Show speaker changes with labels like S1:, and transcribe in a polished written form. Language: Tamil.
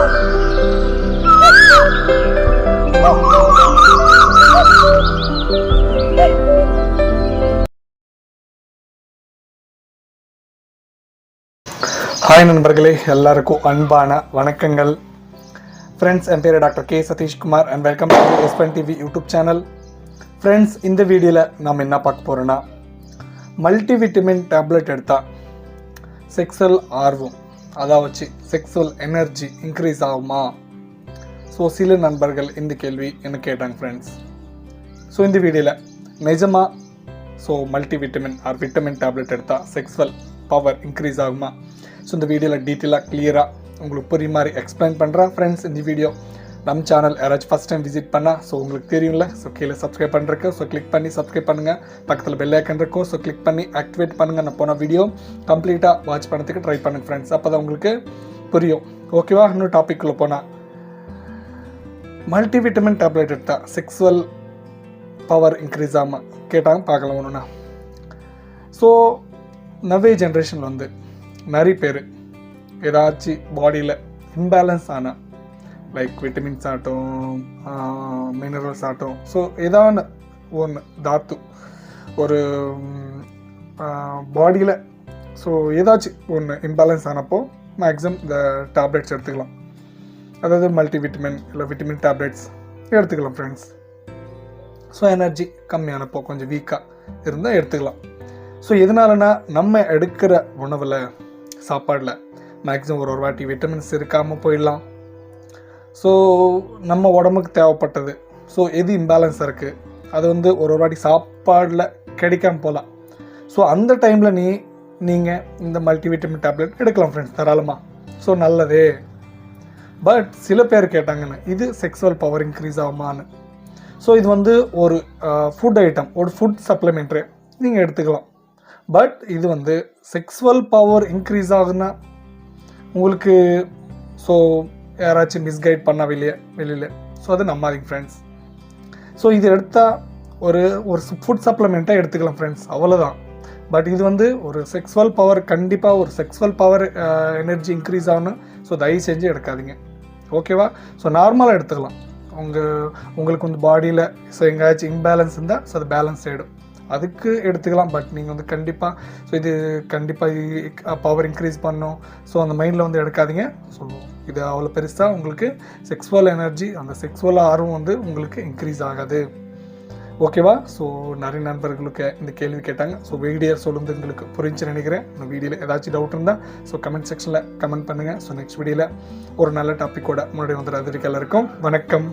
S1: ஹாய் நண்பர்களே, எல்லாருக்கும் அன்பான வணக்கங்கள். ஃப்ரெண்ட்ஸ், என் பேர் doctor K Satishkumar and welcome to Espan TV YouTube channel. Friends, இந்த வீடியோவில் நம்ம என்ன பார்க்க போகிறோன்னா, மல்டிவிட்டமின் டேப்லெட் எடுத்தால் செக்ஸுவல் ஆர்வம், அதாவது செக்ஸுவல் எனர்ஜி இன்க்ரீஸ் ஆகுமா? ஸோ சில நண்பர்கள் இந்த கேள்வி எனக்கு கேட்டாங்க ஃப்ரெண்ட்ஸ். ஸோ இந்த வீடியோவில் நிஜமாக மல்டிவிட்டமின் ஆர் விட்டமின் டேப்லெட் எடுத்தால் செக்ஸுவல் பவர் இன்க்ரீஸ் ஆகுமா? ஸோ இந்த வீடியோவில் டீட்டெயிலாக கிளியராக உங்களுக்கு புரிய மாதிரி எக்ஸ்பிளைன் பண்ணுறேன் ஃப்ரெண்ட்ஸ். இந்த வீடியோ நம்ம சேனல் யாராச்சும் ஃபஸ்ட் டைம் விசிட் பண்ணால் உங்களுக்கு தெரியும்ல, ஸோ கீழே சப்ஸ்கிரைப் பண்ணுறக்கு, ஸோ கிளிக் பண்ணி சப்ஸ்கிரைப் பண்ணுங்கள். பக்கத்தில் பெல் ஐக்கன் இருக்கும், ஸோ கிளிக் பண்ணி ஆக்டிவேட் பண்ணுங்கள். நான் போன வீடியோ கம்ப்ளீட்டாக வாட்ச் பண்ணதுக்கு ட்ரை பண்ணுங்கள் ஃப்ரெண்ட்ஸ், அப்போ தான் உங்களுக்கு புரியும். ஓகேவா? இன்னும் டாபிக்குள்ளே போனால், மல்டிவிட்டமின் டேப்லெட் எடுத்தால் செக்ஸுவல் பவர் இன்க்ரீஸ் ஆகாமல் கேட்டாங்க, பார்க்கலாம் ஒன்றுண்ணா. ஸோ நவே ஜென்ரேஷனில் நிறைய பேர் ஏதாச்சும் பாடியில் இம்பேலன்ஸ் ஆனால், லைக் விட்டமின்ஸ் ஆகட்டும், மினரல்ஸ் ஆகட்டும், ஸோ ஏதாவது ஒன்று தாத்து ஒரு பாடியில் ஸோ ஏதாச்சும் ஒன்று இம்பேலன்ஸ் ஆனப்போ மேக்ஸிமம் இந்த டேப்லெட்ஸ் எடுத்துக்கலாம். அதாவது மல்டிவிட்டமின் இல்லை விட்டமின் டேப்லெட்ஸ் எடுத்துக்கலாம் ஃப்ரெண்ட்ஸ். ஸோ எனர்ஜி கம்மியானப்போ, கொஞ்சம் வீக்காக இருந்தால் எடுத்துக்கலாம். ஸோ எதனாலனா, நம்ம எடுக்கிற உணவில், சாப்பாடில் மேக்ஸிமம் ஒரு வாட்டி விட்டமின்ஸ் இருக்காமல் போயிடலாம். ஸோ நம்ம உடம்புக்கு தேவைப்பட்டது, ஸோ எது இம்பேலன்ஸாக இருக்குது அது ஒரு வாட்டி சாப்பாடில் கிடைக்காம போகலாம். ஸோ அந்த டைமில் நீங்கள் இந்த மல்டிவிட்டமின் டேப்லெட் எடுக்கலாம் ஃப்ரெண்ட்ஸ், தாராளமாக. ஸோ நல்லதே. பட் சில பேர் கேட்டாங்கன்னு, இது செக்ஸுவல் பவர் இன்க்ரீஸ் ஆகுமான்னு. ஸோ இது ஒரு ஃபுட் ஐட்டம், ஒரு ஃபுட் சப்ளிமெண்ட்ரி நீங்கள் எடுத்துக்கலாம். பட் இது செக்ஸுவல் பவர் இன்க்ரீஸ் ஆகுதுன்னா உங்களுக்கு ஸோ யாராச்சும் மிஸ்கைட் பண்ணால் வெளியில் ஸோ அது நம்பாதீங்க ஃப்ரெண்ட்ஸ். ஸோ இது எடுத்தால் ஒரு ஃபுட் சப்ளிமெண்ட்டாக எடுத்துக்கலாம் ஃப்ரெண்ட்ஸ், அவ்வளோதான். பட் இது ஒரு செக்ஸுவல் பவர், கண்டிப்பாக ஒரு செக்ஸுவல் பவர் எனர்ஜி இன்க்ரீஸ் ஆகணும். ஸோ தயவு செஞ்சு எடுக்காதீங்க, ஓகேவா? ஸோ நார்மலாக எடுத்துக்கலாம். உங்களுக்கு பாடியில் ஸோ எங்கேயாச்சும் இம்பேலன்ஸ் இருந்தால் ஸோ அது பேலன்ஸ் ஆகிடும், அதுக்கு எடுத்துக்கலாம். பட் நீங்கள் கண்டிப்பாக ஸோ இது கண்டிப்பாக பவர் இன்க்ரீஸ் பண்ணணும், ஸோ அந்த மைண்டில் எடுக்காதீங்க. ஸோ இது அவ்வளோ பெருசாக உங்களுக்கு செக்ஸுவல் எனர்ஜி, அந்த செக்ஸுவல் ஆர்வம் உங்களுக்கு இன்க்ரீஸ் ஆகாது, ஓகேவா? ஸோ நிறைய நண்பர்களுக்கு இந்த கேள்வி கேட்டாங்க. ஸோ வீடியோ சொல்லுறது உங்களுக்கு புரிஞ்சு நினைக்கிறேன். இந்த வீடியோவில் ஏதாச்சும் டவுட் இருந்தால் ஸோ கமெண்ட் செக்ஷனில் கமெண்ட் பண்ணுங்கள். ஸோ நெக்ஸ்ட் வீடியோவில் ஒரு நல்ல டாப்பிக்கோட முன்னாடி அது வரைக்கும் எல்லாருக்கும் வணக்கம்.